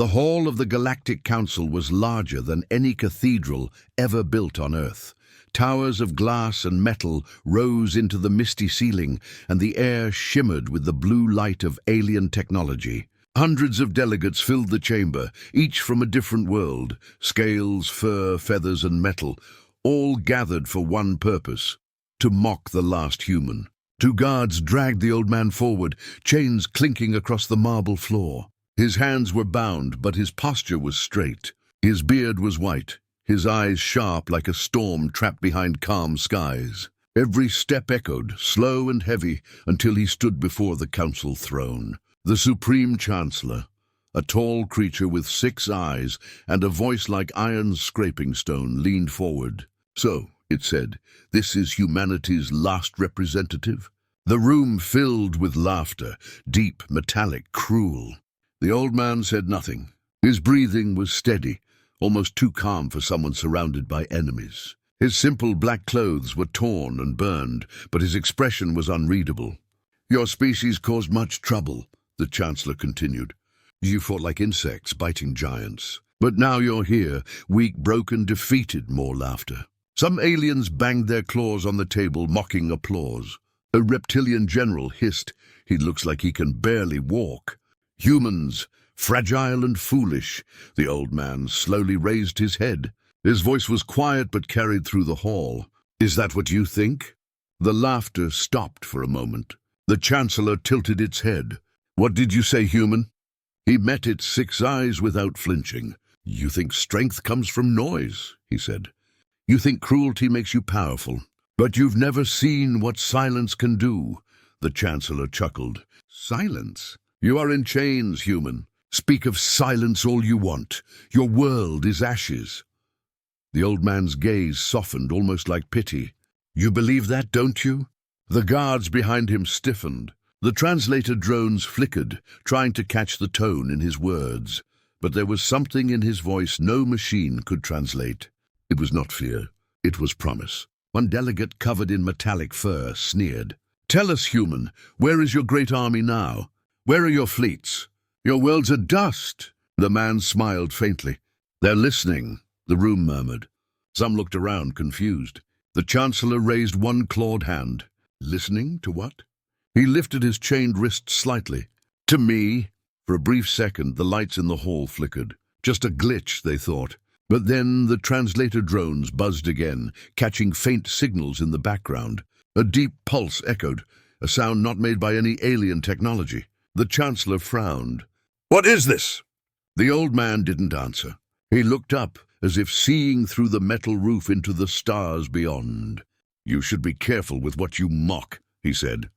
The hall of the Galactic Council was larger than any cathedral ever built on Earth. Towers of glass and metal rose into the misty ceiling, and the air shimmered with the blue light of alien technology. Hundreds of delegates filled the chamber, each from a different world: scales, fur, feathers, and metal, all gathered for one purpose: to mock the last human. Two guards dragged the old man forward, chains clinking across the marble floor. His hands were bound, but his posture was straight. His beard was white, his eyes sharp like a storm trapped behind calm skies. Every step echoed, slow and heavy, until he stood before the council throne. The Supreme Chancellor, a tall creature with 6 eyes and a voice like iron scraping stone, leaned forward. "So," it said, "this is humanity's last representative?" The room filled with laughter, deep, metallic, cruel. The old man said nothing. His breathing was steady, almost too calm for someone surrounded by enemies. His simple black clothes were torn and burned, but his expression was unreadable. "Your species caused much trouble," the Chancellor continued. "You fought like insects, biting giants. But now you're here, weak, broken, defeated." More laughter. Some aliens banged their claws on the table, mocking applause. A reptilian general hissed, "He looks like he can barely walk." "Humans, fragile and foolish." The old man slowly raised his head. His voice was quiet but carried through the hall. "Is that what you think?" The laughter stopped for a moment. The Chancellor tilted its head. "What did you say, human?" He met its 6 eyes without flinching. "You think strength comes from noise," he said. "You think cruelty makes you powerful. But you've never seen what silence can do." The Chancellor chuckled. "Silence? You are in chains, human. Speak of silence all you want. Your world is ashes." The old man's gaze softened, almost like pity. "You believe that, don't you?" The guards behind him stiffened. The translator drones flickered, trying to catch the tone in his words. But there was something in his voice no machine could translate. It was not fear. It was promise. One delegate covered in metallic fur sneered. "Tell us, human, where is your great army now? Where are your fleets? Your worlds are dust." The man smiled faintly. "They're listening," the room murmured. Some looked around, confused. The Chancellor raised one clawed hand. "Listening to what?" He lifted his chained wrist slightly. "To me." For a brief second, the lights in the hall flickered. Just a glitch, they thought. But then the translator drones buzzed again, catching faint signals in the background. A deep pulse echoed, a sound not made by any alien technology. The Chancellor frowned. "What is this?" The old man didn't answer. He looked up, as if seeing through the metal roof into the stars beyond. "You should be careful with what you mock," he said.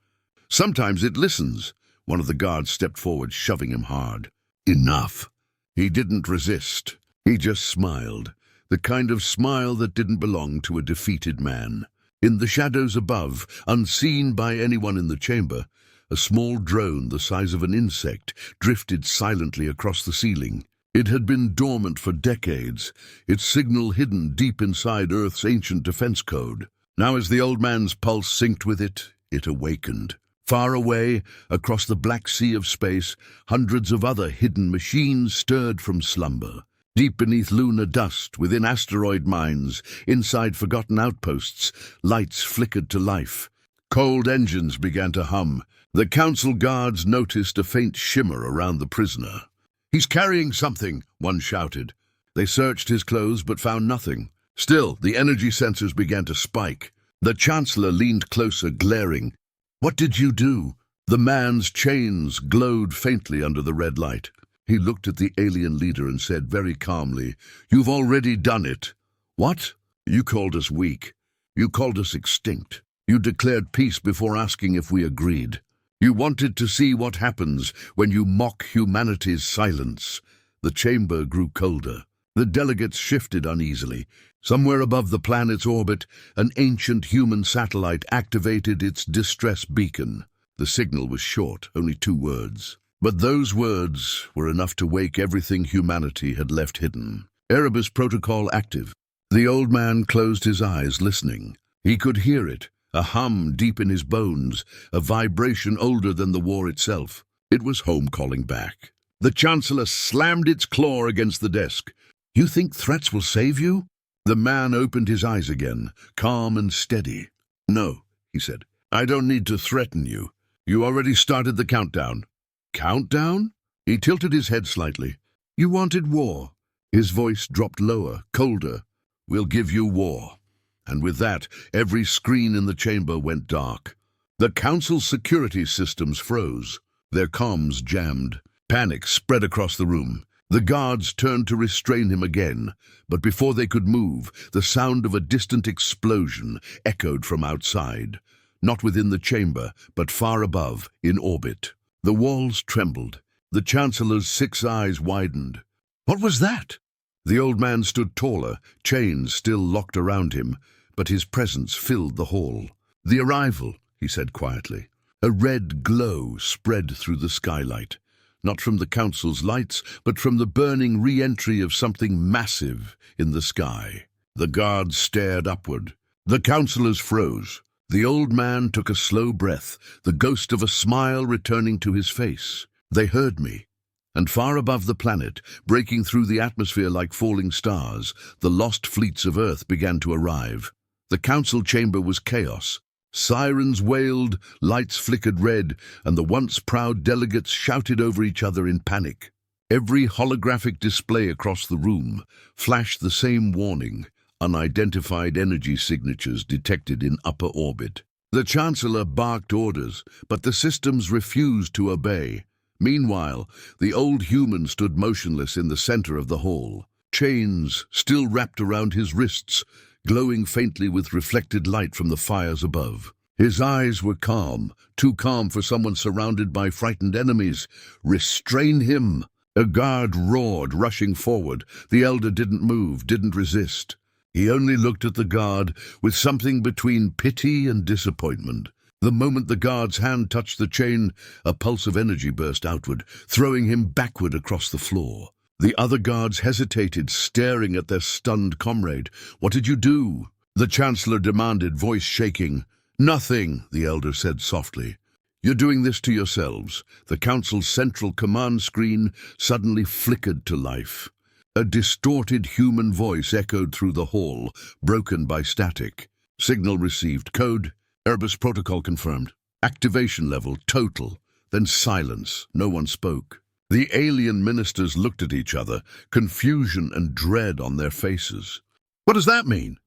"Sometimes it listens." One of the guards stepped forward, shoving him hard. "Enough." He didn't resist. He just smiled, the kind of smile that didn't belong to a defeated man. In the shadows above, unseen by anyone in the chamber, a small drone the size of an insect drifted silently across the ceiling. It had been dormant for decades, its signal hidden deep inside Earth's ancient defense code. Now, as the old man's pulse synced with it, it awakened. Far away, across the black sea of space, hundreds of other hidden machines stirred from slumber. Deep beneath lunar dust, within asteroid mines, inside forgotten outposts, lights flickered to life. Cold engines began to hum. The council guards noticed a faint shimmer around the prisoner. "He's carrying something," one shouted. They searched his clothes but found nothing. Still, the energy sensors began to spike. The Chancellor leaned closer, glaring. "What did you do?" The man's chains glowed faintly under the red light. He looked at the alien leader and said very calmly, "You've already done it." "What?" "You called us weak. You called us extinct. You declared peace before asking if we agreed. You wanted to see what happens when you mock humanity's silence." The chamber grew colder. The delegates shifted uneasily. Somewhere above the planet's orbit, an ancient human satellite activated its distress beacon. The signal was short, only 2 words. But those words were enough to wake everything humanity had left hidden. "Erebus protocol active." The old man closed his eyes, listening. He could hear it, a hum deep in his bones, a vibration older than the war itself. It was home calling back. The Chancellor slammed its claw against the desk. "You think threats will save you?" The man opened his eyes again, calm and steady. "No," he said. "I don't need to threaten you. You already started the countdown." "Countdown?" He tilted his head slightly. "You wanted war." His voice dropped lower, colder. "We'll give you war." And with that, every screen in the chamber went dark. The Council's security systems froze. Their comms jammed. Panic spread across the room. The guards turned to restrain him again, but before they could move, the sound of a distant explosion echoed from outside. Not within the chamber, but far above, in orbit. The walls trembled. The Chancellor's 6 eyes widened. What was that? The old man stood taller, chains still locked around him, but his presence filled the hall. "The arrival," he said quietly. A red glow spread through the skylight. Not from the Council's lights, but from the burning re-entry of something massive in the sky. The guards stared upward. The councillors froze. The old man took a slow breath, the ghost of a smile returning to his face. "They heard me." And far above the planet, breaking through the atmosphere like falling stars, the lost fleets of Earth began to arrive. The council chamber was chaos. Sirens wailed, lights flickered red, and the once proud delegates shouted over each other in panic. Every holographic display across the room flashed the same warning: unidentified energy signatures detected in upper orbit. The Chancellor barked orders, but the systems refused to obey. Meanwhile, the old human stood motionless in the center of the hall, chains still wrapped around his wrists, glowing faintly with reflected light from the fires above. His eyes were calm, too calm for someone surrounded by frightened enemies. "Restrain him!" A guard roared, rushing forward. The elder didn't move, didn't resist. He only looked at the guard with something between pity and disappointment. The moment the guard's hand touched the chain, a pulse of energy burst outward, throwing him backward across the floor. The other guards hesitated, staring at their stunned comrade. "What did you do?" the Chancellor demanded, voice shaking. "Nothing," the elder said softly. "You're doing this to yourselves." The Council's central command screen suddenly flickered to life. A distorted human voice echoed through the hall, broken by static. "Signal received. Code. Erebus protocol confirmed. Activation level total." Then silence. No one spoke. The alien ministers looked at each other, confusion and dread on their faces. "What does that mean?"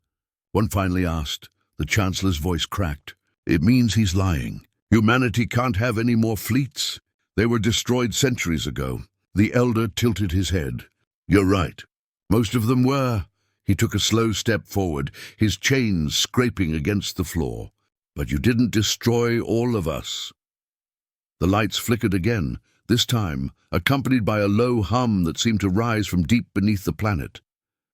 one finally asked. The Chancellor's voice cracked. "It means he's lying. Humanity can't have any more fleets. They were destroyed centuries ago." The elder tilted his head. "You're right. Most of them were." He took a slow step forward, his chains scraping against the floor. "But you didn't destroy all of us." The lights flickered again, this time accompanied by a low hum that seemed to rise from deep beneath the planet.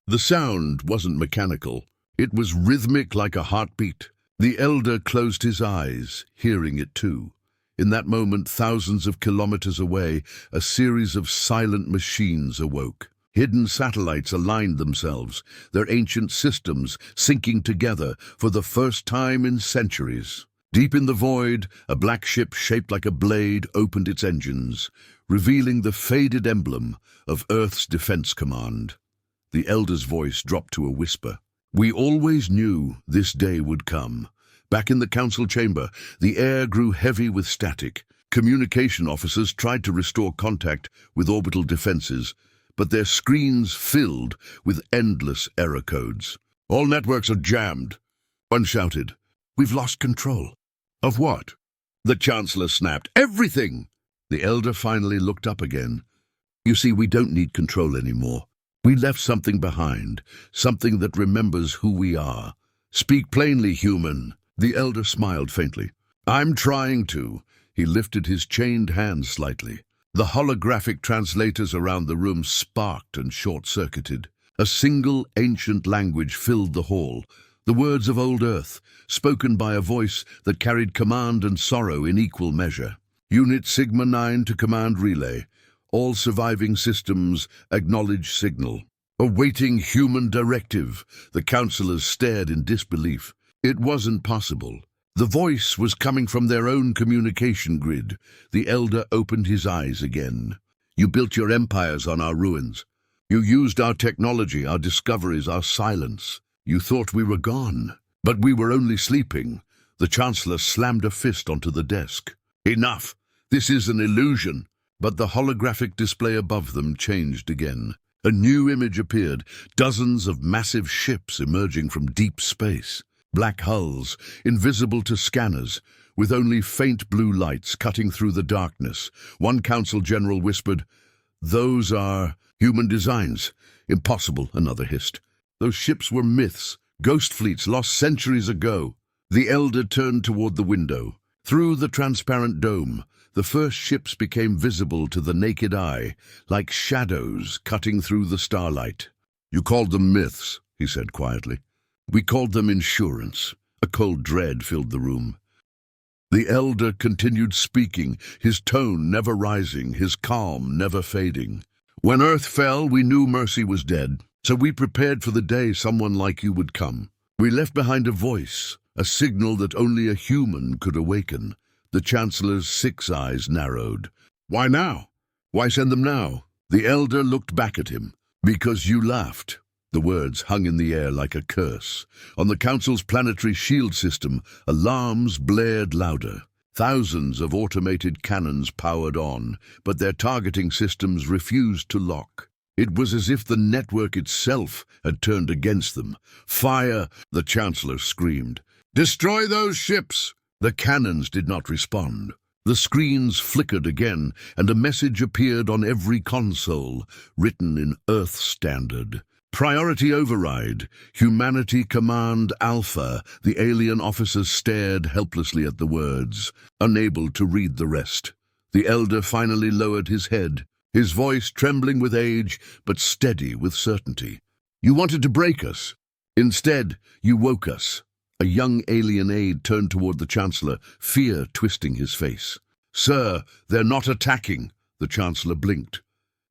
The sound wasn't mechanical. It was rhythmic like a heartbeat. The elder closed his eyes, hearing it too. In that moment, thousands of kilometers away, a series of silent machines awoke. Hidden satellites aligned themselves, their ancient systems syncing together for the first time in centuries. Deep in the void, a black ship shaped like a blade opened its engines, revealing the faded emblem of Earth's Defense Command. The elder's voice dropped to a whisper. "We always knew this day would come." Back in the council chamber, the air grew heavy with static. Communication officers tried to restore contact with orbital defenses, but their screens filled with endless error codes. "All networks are jammed," one shouted. "We've lost control." "Of what?" the Chancellor snapped. "Everything!" The elder finally looked up again. "You see, we don't need control anymore. We left something behind, something that remembers who we are. Speak plainly, human." The elder smiled faintly. "I'm trying to." He lifted his chained hand slightly. The holographic translators around the room sparked and short-circuited. A single ancient language filled the hall, the words of old Earth, spoken by a voice that carried command and sorrow in equal measure. "Unit Sigma 9 to command relay. All surviving systems acknowledge signal." Awaiting human directive, the councillors stared in disbelief. It wasn't possible. The voice was coming from their own communication grid. The elder opened his eyes again. You built your empires on our ruins. You used our technology, our discoveries, our silence. You thought we were gone, but we were only sleeping. The Chancellor slammed a fist onto the desk. Enough! This is an illusion. But the holographic display above them changed again. A new image appeared, dozens of massive ships emerging from deep space. Black hulls, invisible to scanners, with only faint blue lights cutting through the darkness. One council general whispered, "Those are human designs." "Impossible," another hissed. "Those ships were myths, ghost fleets lost centuries ago." The elder turned toward the window. Through the transparent dome, the first ships became visible to the naked eye, like shadows cutting through the starlight. "You called them myths," he said quietly. "We called them insurance." A cold dread filled the room. The elder continued speaking, his tone never rising, his calm never fading. "When Earth fell, we knew mercy was dead, so we prepared for the day someone like you would come. We left behind a voice, a signal that only a human could awaken." The Chancellor's 6 eyes narrowed. "Why now? Why send them now?" The elder looked back at him. "Because you laughed." The words hung in the air like a curse. On the Council's planetary shield system, alarms blared louder. Thousands of automated cannons powered on, but their targeting systems refused to lock. It was as if the network itself had turned against them. "Fire!" the Chancellor screamed. "Destroy those ships!" The cannons did not respond. The screens flickered again, and a message appeared on every console, written in Earth Standard. "Priority override. Humanity Command Alpha." The alien officers stared helplessly at the words, unable to read the rest. The elder finally lowered his head, his voice trembling with age, but steady with certainty. "You wanted to break us. Instead, you woke us." A young alien aide turned toward the Chancellor, fear twisting his face. "Sir, they're not attacking." The Chancellor blinked.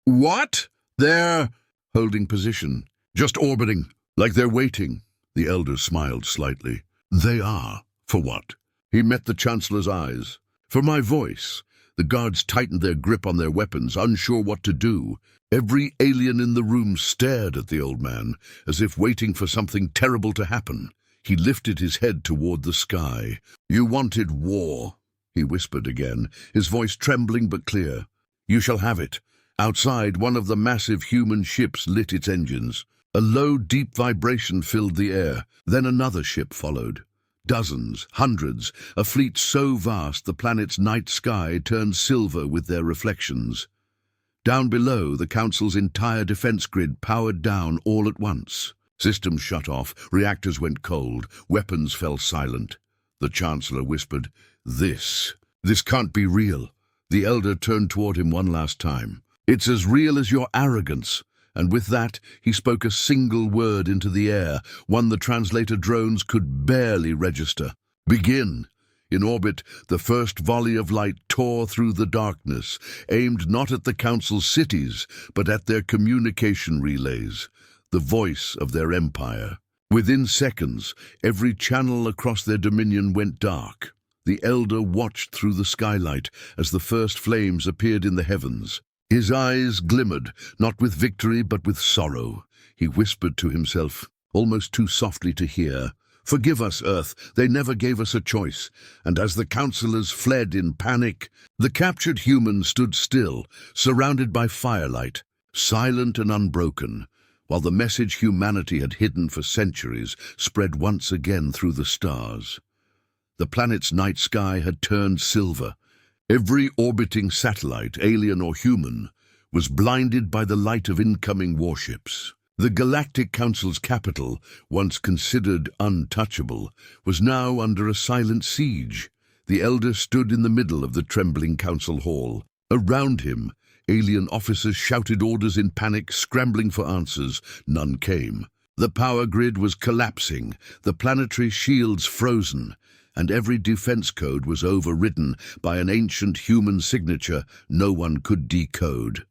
"What? They're holding position. Just orbiting, like they're waiting." The elder smiled slightly. "They are. For what?" He met the Chancellor's eyes. "For my voice." The guards tightened their grip on their weapons, unsure what to do. Every alien in the room stared at the old man, as if waiting for something terrible to happen. He lifted his head toward the sky. "You wanted war," he whispered again, his voice trembling but clear. "You shall have it." Outside, one of the massive human ships lit its engines. A low, deep vibration filled the air. Then another ship followed. Dozens, hundreds, a fleet so vast the planet's night sky turned silver with their reflections. Down below, the Council's entire defense grid powered down all at once. Systems shut off, reactors went cold, weapons fell silent. The Chancellor whispered, This can't be real." The elder turned toward him one last time. "It's as real as your arrogance." And with that, he spoke a single word into the air, one the translator drones could barely register. "Begin." In orbit, the first volley of light tore through the darkness, aimed not at the Council's cities, but at their communication relays, the voice of their empire. Within seconds, every channel across their dominion went dark. The elder watched through the skylight as the first flames appeared in the heavens. His eyes glimmered, not with victory but with sorrow. He whispered to himself, almost too softly to hear, "Forgive us, Earth, they never gave us a choice." And as the councillors fled in panic, the captured humans stood still, surrounded by firelight, silent and unbroken, while the message humanity had hidden for centuries spread once again through the stars. The planet's night sky had turned silver. Every orbiting satellite, alien or human, was blinded by the light of incoming warships. The Galactic Council's capital, once considered untouchable, was now under a silent siege. The elder stood in the middle of the trembling council hall. Around him, alien officers shouted orders in panic, scrambling for answers. None came. The power grid was collapsing, the planetary shields frozen, and every defense code was overridden by an ancient human signature no one could decode.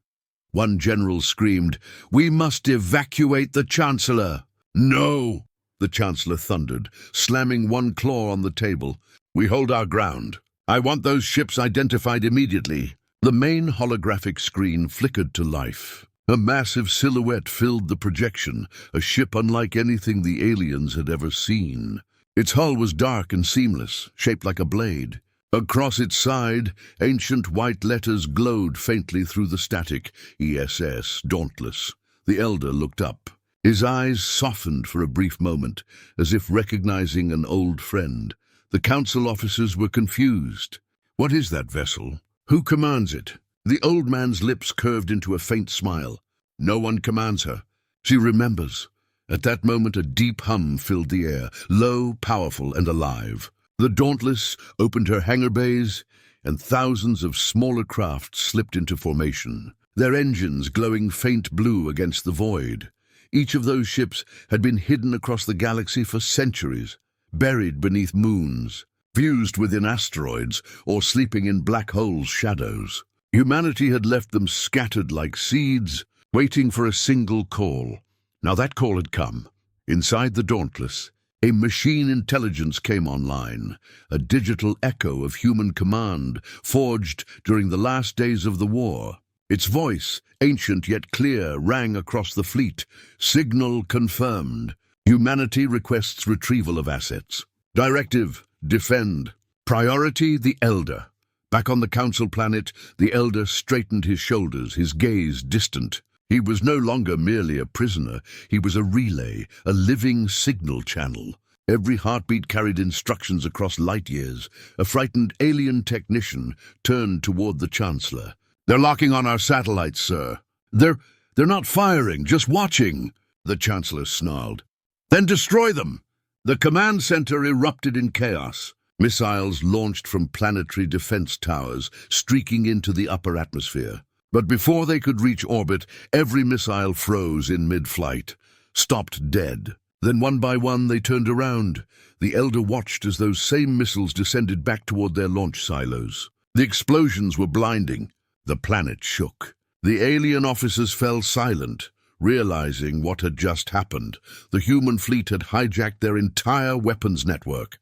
One general screamed, "We must evacuate the Chancellor!" "No!" the Chancellor thundered, slamming one claw on the table. "We hold our ground. I want those ships identified immediately." The main holographic screen flickered to life. A massive silhouette filled the projection, a ship unlike anything the aliens had ever seen. Its hull was dark and seamless, shaped like a blade. Across its side, ancient white letters glowed faintly through the static. ESS, Dauntless. The Elder looked up. His eyes softened for a brief moment, as if recognizing an old friend. The council officers were confused. What is that vessel? Who commands it? The old man's lips curved into a faint smile. No one commands her. She remembers. At that moment, a deep hum filled the air, low, powerful, and alive. The Dauntless opened her hangar bays, and thousands of smaller craft slipped into formation, their engines glowing faint blue against the void. Each of those ships had been hidden across the galaxy for centuries, buried beneath moons, fused within asteroids, or sleeping in black holes' shadows. Humanity had left them scattered like seeds, waiting for a single call. Now that call had come. Inside the Dauntless, a machine intelligence came online, a digital echo of human command, forged during the last days of the war. Its voice, ancient yet clear, rang across the fleet. Signal confirmed. Humanity requests retrieval of assets. Directive, defend. Priority, the Elder. Back on the Council planet, the Elder straightened his shoulders, his gaze distant. He was no longer merely a prisoner. He was a relay, a living signal channel. Every heartbeat carried instructions across light years. A frightened alien technician turned toward the Chancellor. "They're locking on our satellites, sir." They're not firing, just watching," the Chancellor snarled. "Then destroy them." The command center erupted in chaos. Missiles launched from planetary defense towers, streaking into the upper atmosphere. But before they could reach orbit, every missile froze in mid-flight, stopped dead. Then one by one they turned around. The Elder watched as those same missiles descended back toward their launch silos. The explosions were blinding. The planet shook. The alien officers fell silent, realizing what had just happened. The human fleet had hijacked their entire weapons network.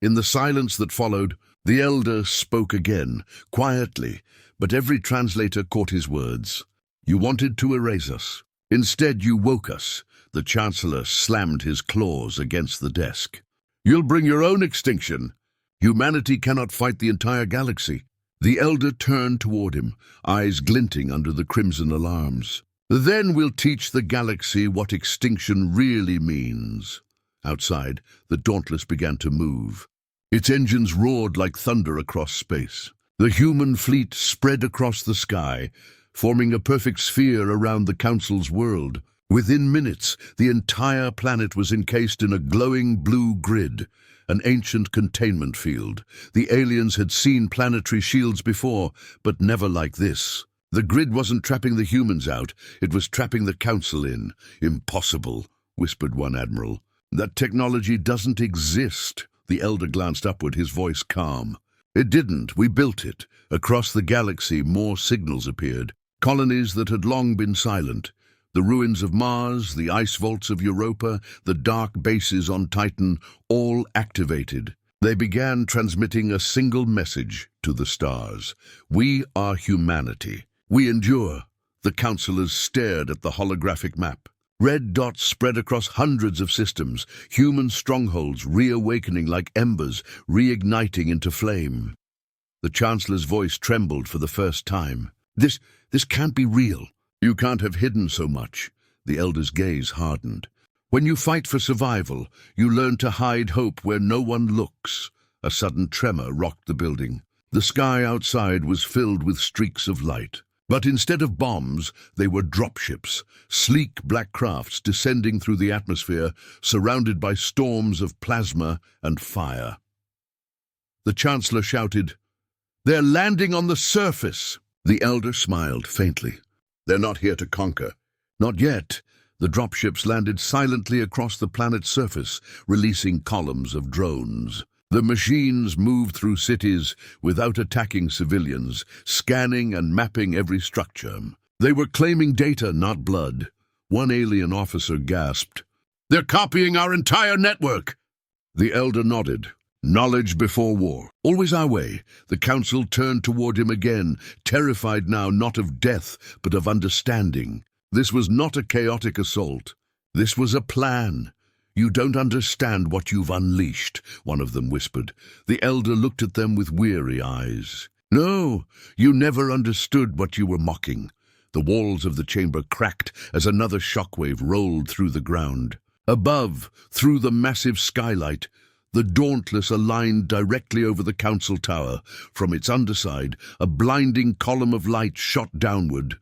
In the silence that followed, the Elder spoke again, quietly, but every translator caught his words. "You wanted to erase us. Instead, you woke us." The Chancellor slammed his claws against the desk. "You'll bring your own extinction. Humanity cannot fight the entire galaxy." The Elder turned toward him, eyes glinting under the crimson alarms. "Then we'll teach the galaxy what extinction really means." Outside, the Dauntless began to move. Its engines roared like thunder across space. The human fleet spread across the sky, forming a perfect sphere around the Council's world. Within minutes, the entire planet was encased in a glowing blue grid, an ancient containment field. The aliens had seen planetary shields before, but never like this. The grid wasn't trapping the humans out, it was trapping the Council in. "Impossible," whispered one admiral. "That technology doesn't exist." The Elder glanced upward, his voice calm. "It didn't. We built it." Across the galaxy, more signals appeared. Colonies that had long been silent. The ruins of Mars, the ice vaults of Europa, the dark bases on Titan, all activated. They began transmitting a single message to the stars. "We are humanity. We endure." The councillors stared at the holographic map. Red dots spread across hundreds of systems, human strongholds reawakening like embers, reigniting into flame. The Chancellor's voice trembled for the first time. This can't be real. You can't have hidden so much." The Elder's gaze hardened. "When you fight for survival, you learn to hide hope where no one looks." A sudden tremor rocked the building. The sky outside was filled with streaks of light. But instead of bombs, they were dropships, sleek black crafts descending through the atmosphere, surrounded by storms of plasma and fire. The Chancellor shouted, "They're landing on the surface!" The Elder smiled faintly. "They're not here to conquer." "Not yet." The dropships landed silently across the planet's surface, releasing columns of drones. The machines moved through cities without attacking civilians, scanning and mapping every structure. They were claiming data, not blood. One alien officer gasped, "They're copying our entire network!" The Elder nodded. Knowledge before war. Always our way. The council turned toward him again, terrified now not of death, but of understanding. This was not a chaotic assault. This was a plan. You don't understand what you've unleashed, one of them whispered. The elder looked at them with weary eyes. No, you never understood what you were mocking. The walls of the chamber cracked as another shockwave rolled through the ground. Above, through the massive skylight, the Dauntless aligned directly over the council tower. From its underside, a blinding column of light shot downward,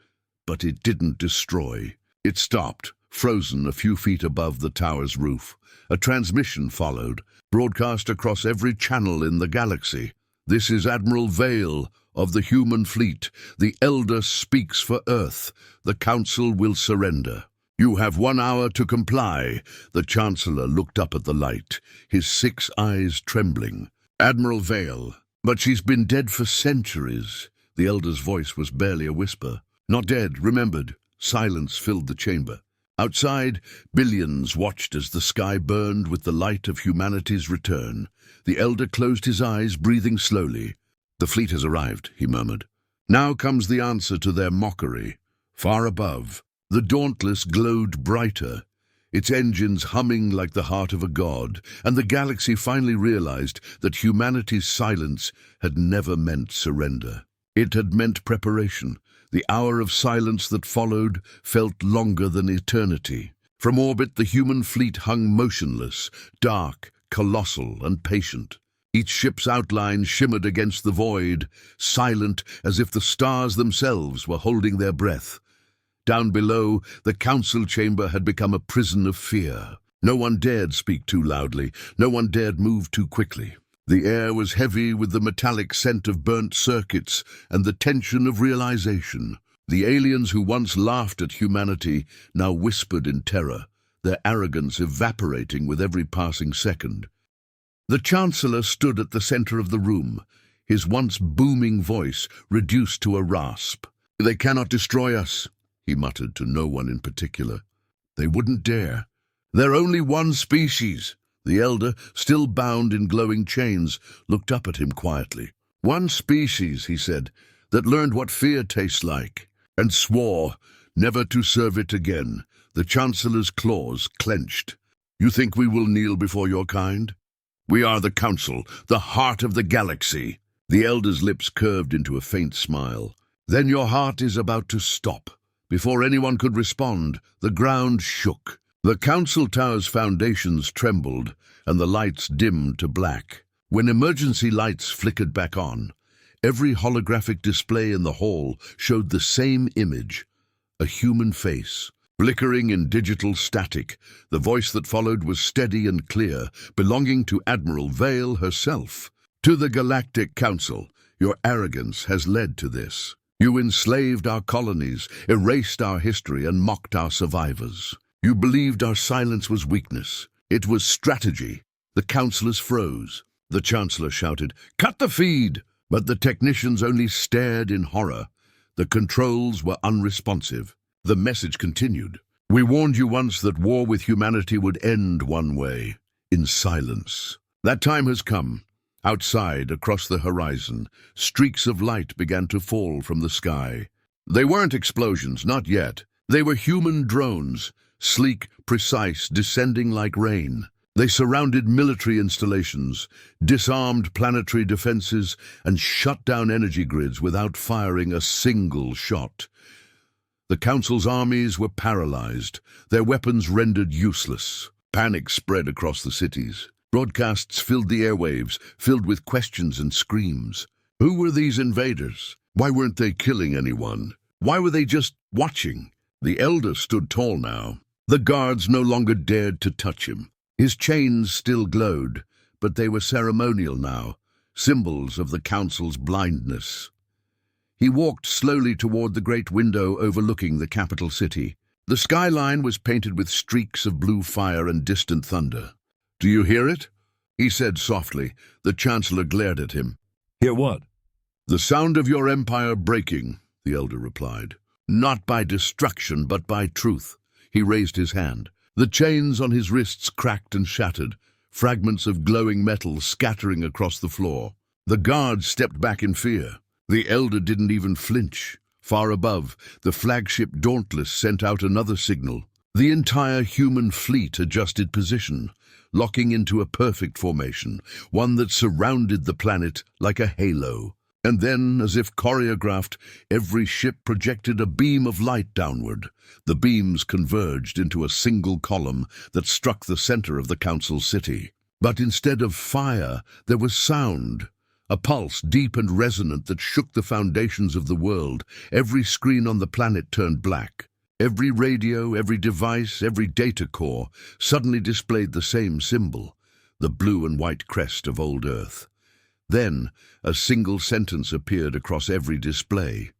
but it didn't destroy. It stopped, frozen a few feet above the tower's roof. A transmission followed, broadcast across every channel in the galaxy. This is Admiral Vale of the human fleet. The Elder speaks for Earth. The Council will surrender. You have 1 hour to comply. The Chancellor looked up at the light, his 6 eyes trembling. Admiral Vale, but she's been dead for centuries. The Elder's voice was barely a whisper. Not dead, remembered. Silence filled the chamber. Outside, billions watched as the sky burned with the light of humanity's return. The Elder closed his eyes, breathing slowly. The fleet has arrived, he murmured. Now comes the answer to their mockery. Far above, the Dauntless glowed brighter, its engines humming like the heart of a god, and the galaxy finally realized that humanity's silence had never meant surrender. It had meant preparation. The hour of silence that followed felt longer than eternity. From orbit, the human fleet hung motionless, dark, colossal, and patient. Each ship's outline shimmered against the void, silent as if the stars themselves were holding their breath. Down below, the council chamber had become a prison of fear. No one dared speak too loudly. No one dared move too quickly. The air was heavy with the metallic scent of burnt circuits and the tension of realization. The aliens who once laughed at humanity now whispered in terror, their arrogance evaporating with every passing second. The Chancellor stood at the center of the room, his once booming voice reduced to a rasp. "They cannot destroy us," he muttered to no one in particular. "They wouldn't dare. They're only one species." The Elder, still bound in glowing chains, looked up at him quietly. "One species," he said, "that learned what fear tastes like, and swore never to serve it again." The Chancellor's claws clenched. "You think we will kneel before your kind? We are the Council, the heart of the galaxy." The Elder's lips curved into a faint smile. "Then your heart is about to stop." Before anyone could respond, the ground shook. The council tower's foundations trembled, and the lights dimmed to black. When emergency lights flickered back on, every holographic display in the hall showed the same image, a human face. Flickering in digital static, the voice that followed was steady and clear, belonging to Admiral Vale herself. "To the Galactic Council, your arrogance has led to this. You enslaved our colonies, erased our history, and mocked our survivors. You believed our silence was weakness. It was strategy." The councillors froze. The Chancellor shouted, "Cut the feed!" But the technicians only stared in horror. The controls were unresponsive. The message continued. "We warned you once that war with humanity would end one way, in silence. That time has come." Outside, across the horizon, streaks of light began to fall from the sky. They weren't explosions, not yet. They were human drones, sleek, precise, descending like rain. They surrounded military installations, disarmed planetary defenses, and shut down energy grids without firing a single shot. The Council's armies were paralyzed, their weapons rendered useless. Panic spread across the cities. Broadcasts filled the airwaves, filled with questions and screams. Who were these invaders? Why weren't they killing anyone? Why were they just watching? The Elder stood tall now. The guards no longer dared to touch him. His chains still glowed, but they were ceremonial now, symbols of the Council's blindness. He walked slowly toward the great window overlooking the capital city. The skyline was painted with streaks of blue fire and distant thunder. "Do you hear it?" he said softly. The Chancellor glared at him. "Hear what?" "The sound of your empire breaking," the Elder replied. "Not by destruction, but by truth." He raised his hand. The chains on his wrists cracked and shattered. fragments of glowing metal scattering across the floor. The guards stepped back in fear. The Elder didn't even flinch. Far above, the flagship Dauntless sent out another signal. The entire human fleet adjusted position, locking into a perfect formation, one that surrounded the planet like a halo. And then, as if choreographed, every ship projected a beam of light downward. The beams converged into a single column that struck the center of the Council city. But instead of fire, there was sound. A pulse deep and resonant that shook the foundations of the world. Every screen on the planet turned black. Every radio, every device, every data core suddenly displayed the same symbol, the blue and white crest of old Earth. Then, a single sentence appeared across every display.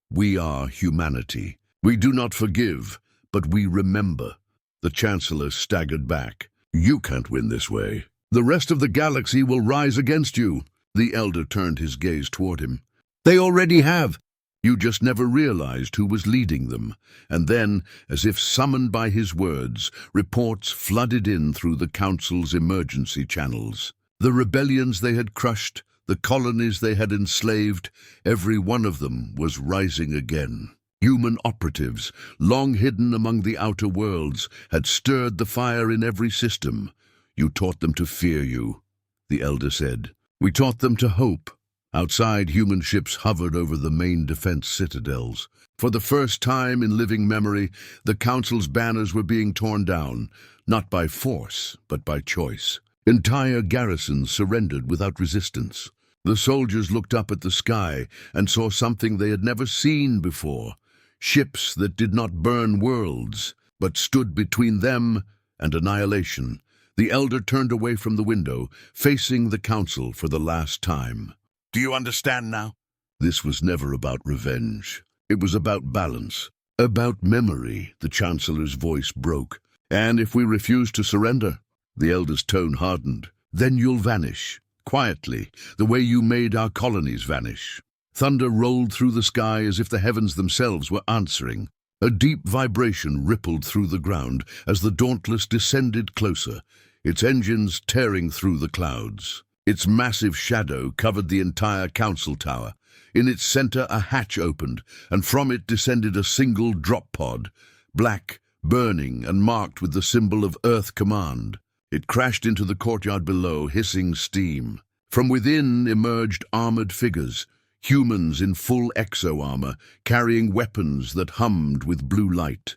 "We are humanity. We do not forgive, but we remember." The Chancellor staggered back. "You can't win this way. The rest of the galaxy will rise against you." The Elder turned his gaze toward him. "They already have. You just never realized who was leading them." And then, as if summoned by his words, reports flooded in through the Council's emergency channels. The rebellions they had crushed, the colonies they had enslaved, every one of them was rising again. Human operatives, long hidden among the outer worlds, had stirred the fire in every system. "You taught them to fear you," the Elder said. "We taught them to hope." Outside, human ships hovered over the main defense citadels. For the first time in living memory, the Council's banners were being torn down, not by force, but by choice. Entire garrisons surrendered without resistance. The soldiers looked up at the sky and saw something they had never seen before. Ships that did not burn worlds, but stood between them and annihilation. The Elder turned away from the window, facing the Council for the last time. "Do you understand now?" This was never about revenge. It was about balance, about memory. The Chancellor's voice broke. "And if we refuse to surrender?" The Elder's tone hardened. "Then you'll vanish, quietly, the way you made our colonies vanish." Thunder rolled through the sky as if the heavens themselves were answering. A deep vibration rippled through the ground as the Dauntless descended closer, its engines tearing through the clouds. Its massive shadow covered the entire Council tower. In its center, a hatch opened, and from it descended a single drop pod, black, burning, and marked with the symbol of Earth Command. It crashed into the courtyard below, hissing steam. From within emerged armored figures, humans in full exo-armor, carrying weapons that hummed with blue light.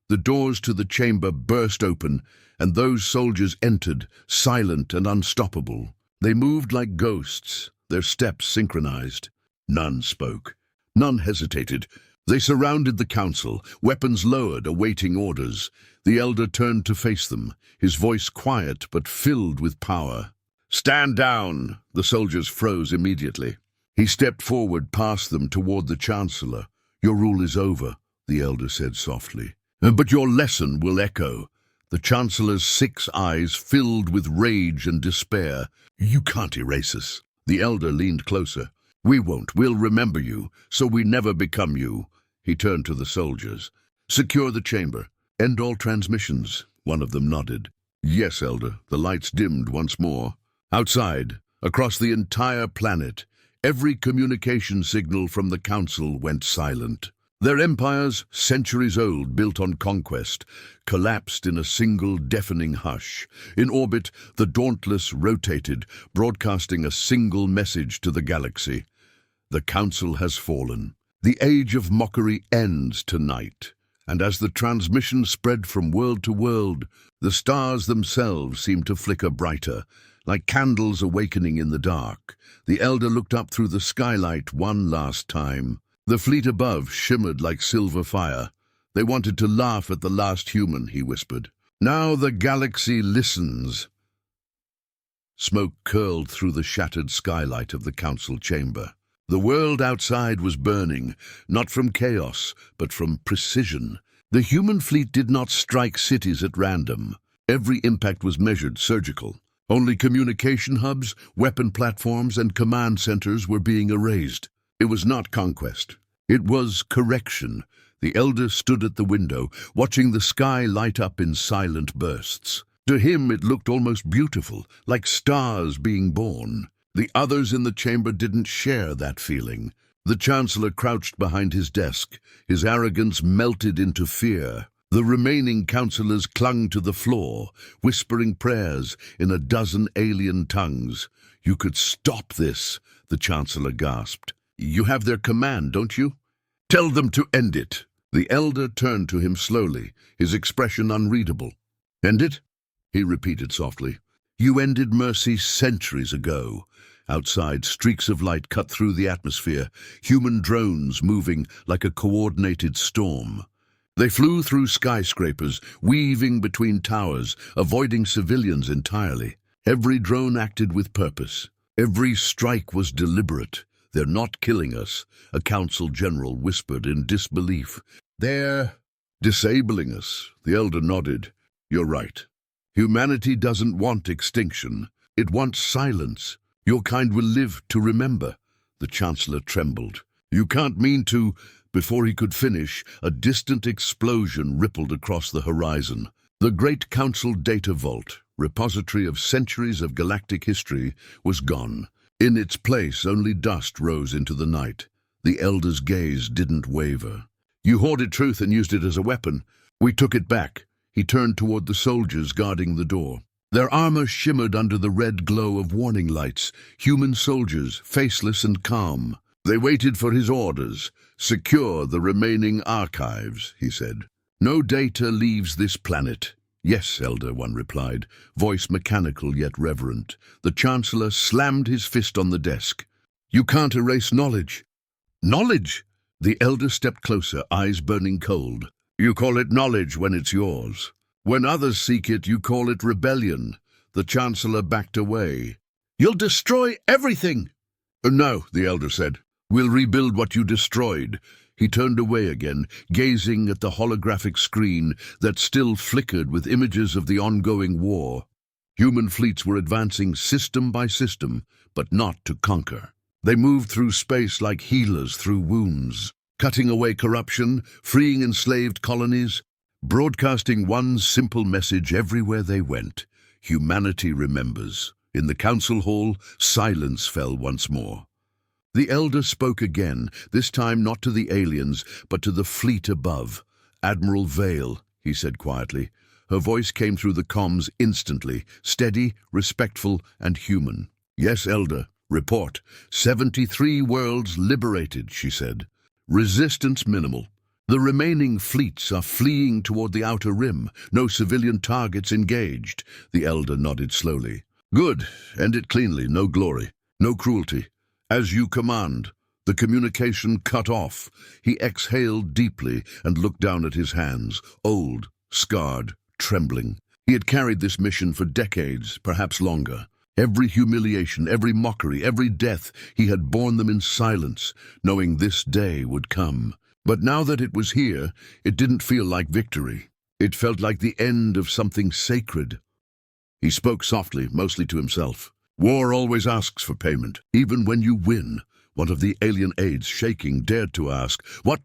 The doors to the chamber burst open, and those soldiers entered, silent and unstoppable. They moved like ghosts, their steps synchronized. None spoke. None hesitated. They surrounded the Council, weapons lowered, awaiting orders. The Elder turned to face them, his voice quiet but filled with power. "Stand down!" The soldiers froze immediately. He stepped forward past them toward the Chancellor. "Your rule is over," the Elder said softly. "But your lesson will echo." The Chancellor's 6 eyes filled with rage and despair. "You can't erase us." The Elder leaned closer. "We won't. We'll remember you, so we never become you." He turned to the soldiers. "Secure the chamber. End all transmissions." One of them nodded. "Yes, Elder." The lights dimmed once more. Outside, across the entire planet, every communication signal from the Council went silent. Their empires, centuries old, built on conquest, collapsed in a single deafening hush. In orbit, the Dauntless rotated, broadcasting a single message to the galaxy. The Council has fallen. The age of mockery ends tonight. And as the transmission spread from world to world, the stars themselves seemed to flicker brighter, like candles awakening in the dark. The Elder looked up through the skylight one last time. The fleet above shimmered like silver fire. "They wanted to laugh at the last human," he whispered. "Now the galaxy listens." Smoke curled through the shattered skylight of the Council chamber. The world outside was burning, not from chaos, but from precision. The human fleet did not strike cities at random. Every impact was measured, surgical. Only communication hubs, weapon platforms, and command centers were being erased. It was not conquest. It was correction. The Elder stood at the window, watching the sky light up in silent bursts. To him it looked almost beautiful, like stars being born. The others in the chamber didn't share that feeling. The Chancellor crouched behind his desk, his arrogance melted into fear. The remaining councillors clung to the floor, whispering prayers in a dozen alien tongues. "You could stop this," the Chancellor gasped. "You have their command, don't you? Tell them to end it." The elder turned to him slowly, his expression unreadable. "End it?" he repeated softly. "You ended mercy centuries ago." Outside, streaks of light cut through the atmosphere, human drones moving like a coordinated storm. They flew through skyscrapers, weaving between towers, avoiding civilians entirely. Every drone acted with purpose. Every strike was deliberate. "They're not killing us," a council general whispered in disbelief. "They're disabling us." The elder nodded. "You're right. Humanity doesn't want extinction. It wants silence. Your kind will live to remember." The Chancellor trembled. "You can't mean to—" Before he could finish, a distant explosion rippled across the horizon. The Great Council data vault, repository of centuries of galactic history, was gone. In its place, only dust rose into the night. The elder's gaze didn't waver. "You hoarded truth and used it as a weapon. We took it back." He turned toward the soldiers guarding the door. Their armor shimmered under the red glow of warning lights, human soldiers, faceless and calm. They waited for his orders. "Secure the remaining archives," he said. "No data leaves this planet." "Yes, Elder," one replied, voice mechanical yet reverent. The Chancellor slammed his fist on the desk. "You can't erase knowledge." "Knowledge?" The Elder stepped closer, eyes burning cold. "You call it knowledge when it's yours. When others seek it, you call it rebellion." The Chancellor backed away. "You'll destroy everything." "No," the Elder said. "We'll rebuild what you destroyed." He turned away again, gazing at the holographic screen that still flickered with images of the ongoing war. Human fleets were advancing system by system, but not to conquer. They moved through space like healers through wounds, cutting away corruption, freeing enslaved colonies, broadcasting one simple message everywhere they went: humanity remembers. In the council hall, silence fell once more. The Elder spoke again, this time not to the aliens, but to the fleet above. "Admiral Vale," he said quietly. Her voice came through the comms instantly, steady, respectful, and human. "Yes, Elder, report. 73 worlds liberated," she said. "Resistance minimal. The remaining fleets are fleeing toward the outer rim. No civilian targets engaged." The Elder nodded slowly. "Good. End it cleanly. No glory. No cruelty. As you command." The communication cut off. He exhaled deeply and looked down at his hands, old, scarred, trembling. He had carried this mission for decades, perhaps longer. Every humiliation, every mockery, every death, he had borne them in silence, knowing this day would come. But now that it was here, it didn't feel like victory. It felt like the end of something sacred. He spoke softly, mostly to himself. "War always asks for payment, even when you win." One of the alien aides, shaking, dared to ask, What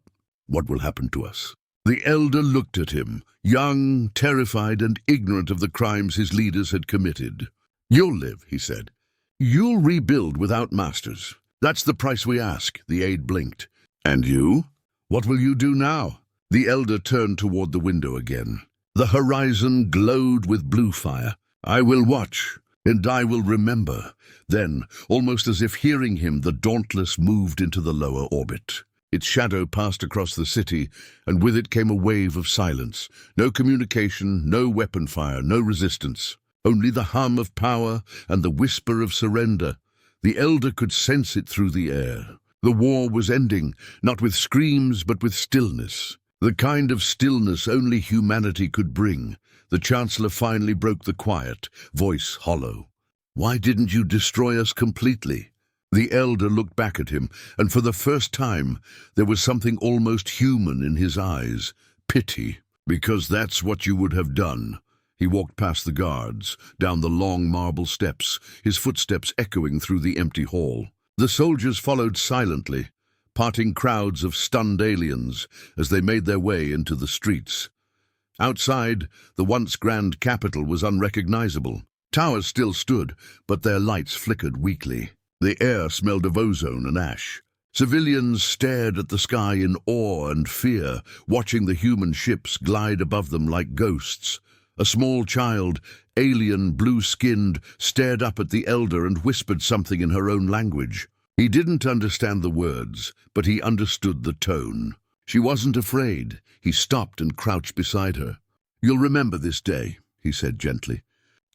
will happen to us?" The Elder looked at him, young, terrified, and ignorant of the crimes his leaders had committed. "You'll live," he said. "You'll rebuild without masters. That's the price we ask." The aide blinked. "And you? What will you do now?" The Elder turned toward the window again. The horizon glowed with blue fire. "I will watch, and I will remember." Then, almost as if hearing him, the Dauntless moved into the lower orbit. Its shadow passed across the city, and with it came a wave of silence. No communication, no weapon fire, no resistance. Only the hum of power and the whisper of surrender. The Elder could sense it through the air. The war was ending, not with screams, but with stillness. The kind of stillness only humanity could bring. The Chancellor finally broke the quiet, voice hollow. "Why didn't you destroy us completely?" The Elder looked back at him, and for the first time there was something almost human in his eyes. Pity. "Because that's what you would have done." He walked past the guards, down the long marble steps, his footsteps echoing through the empty hall. The soldiers followed silently, parting crowds of stunned aliens as they made their way into the streets. Outside, the once grand capital was unrecognizable. Towers still stood, but their lights flickered weakly. The air smelled of ozone and ash. Civilians stared at the sky in awe and fear, watching the human ships glide above them like ghosts. A small child, alien, blue-skinned, stared up at the elder and whispered something in her own language. He didn't understand the words, but he understood the tone. She wasn't afraid. He stopped and crouched beside her. "You'll remember this day," he said gently.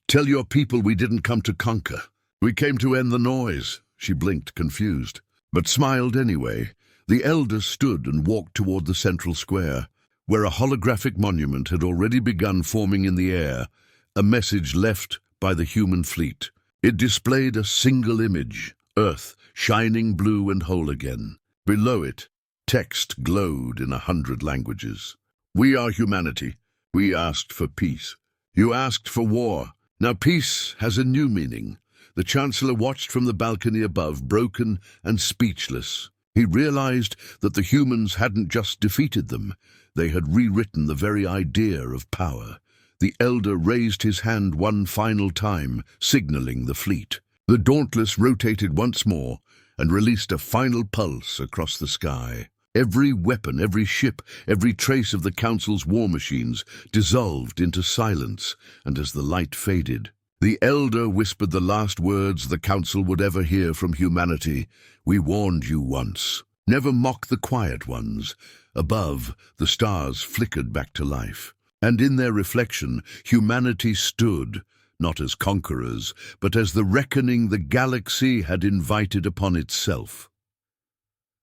"Tell your people we didn't come to conquer. We came to end the noise." She blinked, confused, but smiled anyway. The elder stood and walked toward the central square, where a holographic monument had already begun forming in the air, a message left by the human fleet. It displayed a single image, Earth, shining blue and whole again. Below it, text glowed in 100 languages. "We are humanity. We asked for peace. You asked for war. Now peace has a new meaning." The Chancellor watched from the balcony above, broken and speechless. He realized that the humans hadn't just defeated them. They had rewritten the very idea of power. The elder raised his hand one final time, signaling the fleet. The Dauntless rotated once more and released a final pulse across the sky. Every weapon, every ship, every trace of the Council's war machines dissolved into silence, and as the light faded, the elder whispered the last words the Council would ever hear from humanity. "We warned you once. Never mock the quiet ones." Above, the stars flickered back to life, and in their reflection, humanity stood, not as conquerors, but as the reckoning the galaxy had invited upon itself.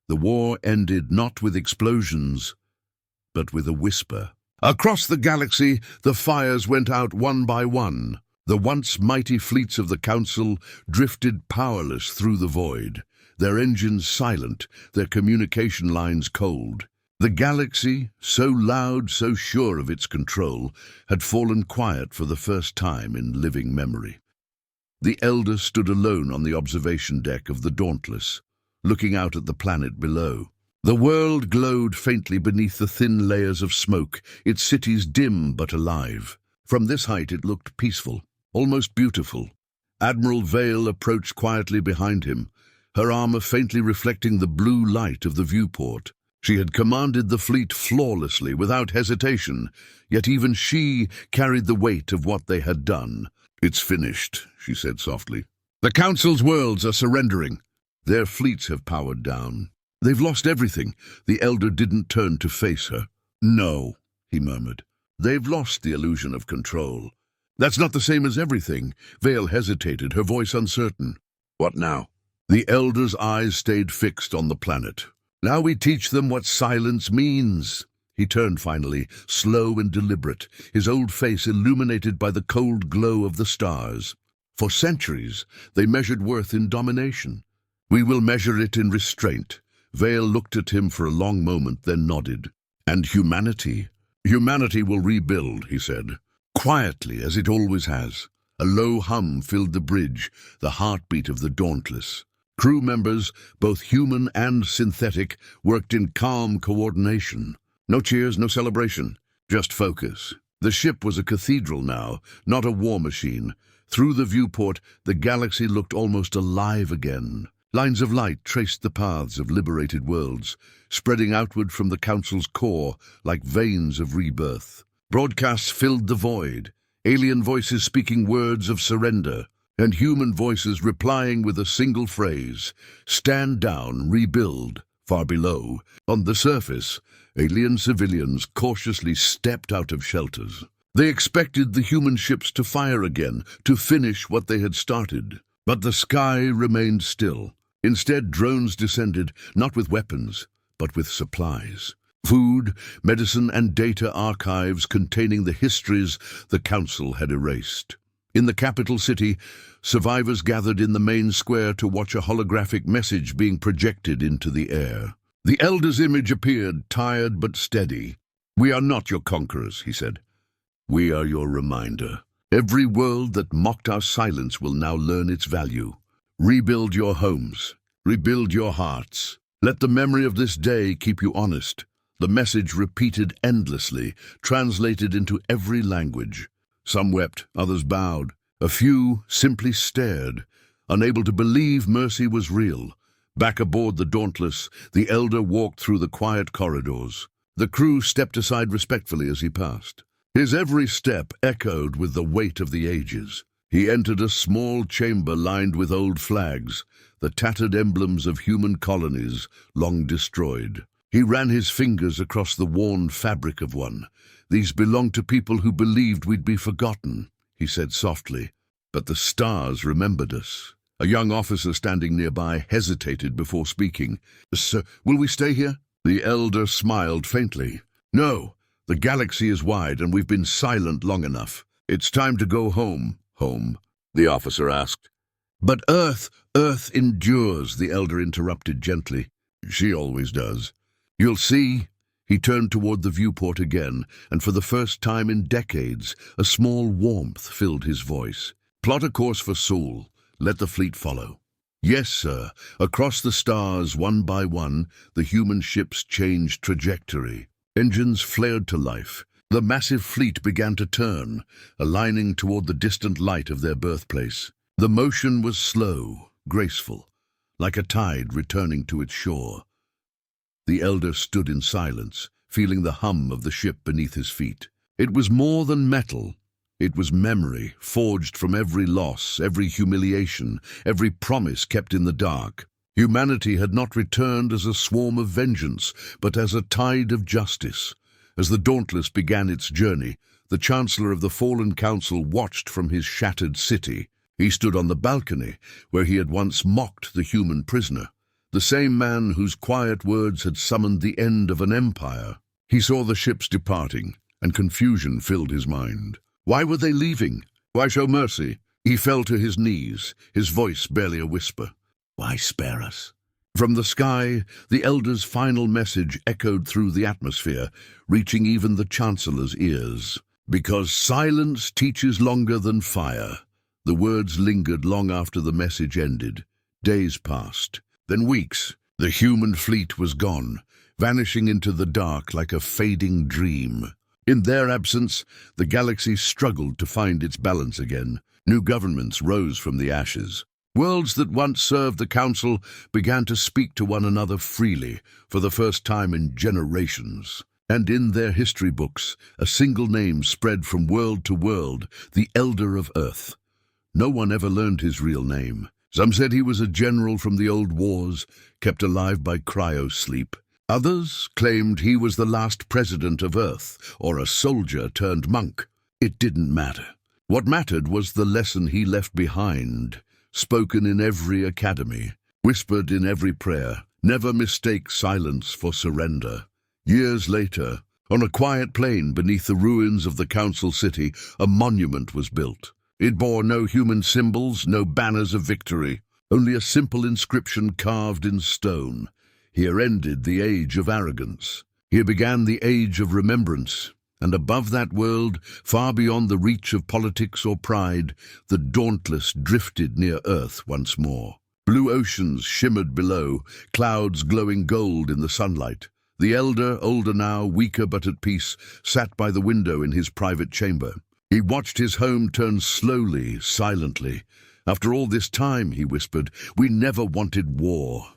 The war ended not with explosions, but with a whisper. Across the galaxy, the fires went out one by one. The once mighty fleets of the Council drifted powerless through the void, their engines silent, their communication lines cold. The galaxy, so loud, so sure of its control, had fallen quiet for the first time in living memory. The elder stood alone on the observation deck of the Dauntless, looking out at the planet below. The world glowed faintly beneath the thin layers of smoke, its cities dim but alive. From this height it looked peaceful, almost beautiful. Admiral Vale approached quietly behind him, her armor faintly reflecting the blue light of the viewport. She had commanded the fleet flawlessly, without hesitation, yet even she carried the weight of what they had done. "It's finished," she said softly. "The Council's worlds are surrendering. Their fleets have powered down. They've lost everything." The elder didn't turn to face her. "No," he murmured. "They've lost the illusion of control." "That's not the same as everything." Vale hesitated, her voice uncertain. "What now?" The elder's eyes stayed fixed on the planet. "Now we teach them what silence means." He turned finally, slow and deliberate, his old face illuminated by the cold glow of the stars. "For centuries, they measured worth in domination. We will measure it in restraint." Vale looked at him for a long moment, then nodded. "And humanity? Humanity will rebuild," he said, quietly as it always has. A low hum filled the bridge, the heartbeat of the Dauntless. Crew members, both human and synthetic, worked in calm coordination. No cheers, no celebration, just focus. The ship was a cathedral now, not a war machine. Through the viewport, the galaxy looked almost alive again. Lines of light traced the paths of liberated worlds, spreading outward from the Council's core like veins of rebirth. Broadcasts filled the void, alien voices speaking words of surrender, and human voices replying with a single phrase: "Stand down, rebuild." Far below, on the surface, alien civilians cautiously stepped out of shelters. They expected the human ships to fire again, to finish what they had started. But the sky remained still. Instead, drones descended, not with weapons, but with supplies. Food, medicine, and data archives containing the histories the Council had erased. In the capital city, survivors gathered in the main square to watch a holographic message being projected into the air. The elder's image appeared, tired but steady. "We are not your conquerors," he said. "We are your reminder. Every world that mocked our silence will now learn its value. Rebuild your homes. Rebuild your hearts. Let the memory of this day keep you honest. The message repeated endlessly, translated into every language. Some wept, others bowed. A few simply stared, unable to believe mercy was real. Back aboard the Dauntless, the Elder walked through the quiet corridors. The crew stepped aside respectfully as he passed. His every step echoed with the weight of the ages. He entered a small chamber lined with old flags, the tattered emblems of human colonies long destroyed. He ran his fingers across the worn fabric of one. "These belong to people who believed we'd be forgotten," he said softly. "But the stars remembered us." A young officer standing nearby hesitated before speaking. "Sir, will we stay here?" The Elder smiled faintly. "No, the galaxy is wide and we've been silent long enough. It's time to go home." "Home?" the officer asked. "But Earth endures," the Elder interrupted gently. "She always does. You'll see." He turned toward the viewport again, and for the first time in decades, a small warmth filled his voice. "Plot a course for Sol. Let the fleet follow." "Yes, sir." Across the stars, one by one, the human ships changed trajectory. Engines flared to life. The massive fleet began to turn, aligning toward the distant light of their birthplace. The motion was slow, graceful, like a tide returning to its shore. The Elder stood in silence, feeling the hum of the ship beneath his feet. It was more than metal. It was memory, forged from every loss, every humiliation, every promise kept in the dark. Humanity had not returned as a swarm of vengeance, but as a tide of justice. As the Dauntless began its journey, the Chancellor of the Fallen Council watched from his shattered city. He stood on the balcony, where he had once mocked the human prisoner, the same man whose quiet words had summoned the end of an empire. He saw the ships departing, and confusion filled his mind. Why were they leaving? Why show mercy? He fell to his knees, his voice barely a whisper. "Why spare us?" From the sky, the Elder's final message echoed through the atmosphere, reaching even the Chancellor's ears. "Because silence teaches longer than fire." The words lingered long after the message ended. Days passed, then weeks. The human fleet was gone, vanishing into the dark like a fading dream. In their absence, the galaxy struggled to find its balance again. New governments rose from the ashes. Worlds that once served the Council began to speak to one another freely, for the first time in generations. And in their history books, a single name spread from world to world, the Elder of Earth. No one ever learned his real name. Some said he was a general from the old wars, kept alive by cryo-sleep. Others claimed he was the last president of Earth, or a soldier turned monk. It didn't matter. What mattered was the lesson he left behind, spoken in every academy, whispered in every prayer. Never mistake silence for surrender. Years later, on a quiet plain beneath the ruins of the Council City, a monument was built. It bore no human symbols, no banners of victory, only a simple inscription carved in stone. Here ended the age of arrogance. Here began the age of remembrance. And above that world, far beyond the reach of politics or pride, the Dauntless drifted near Earth once more. Blue oceans shimmered below, clouds glowing gold in the sunlight. The Elder, older now, weaker but at peace, sat by the window in his private chamber. He watched his home turn slowly, silently. "After all this time," he whispered, "we never wanted war."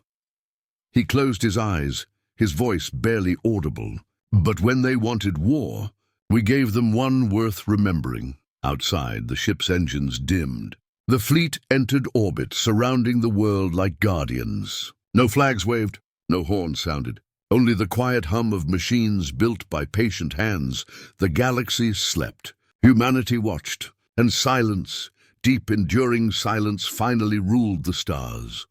He closed his eyes, his voice barely audible. "But when they wanted war, we gave them one worth remembering." Outside, the ship's engines dimmed. The fleet entered orbit, surrounding the world like guardians. No flags waved, no horns sounded. Only the quiet hum of machines built by patient hands. The galaxy slept. Humanity watched, and silence, deep enduring silence, finally ruled the stars.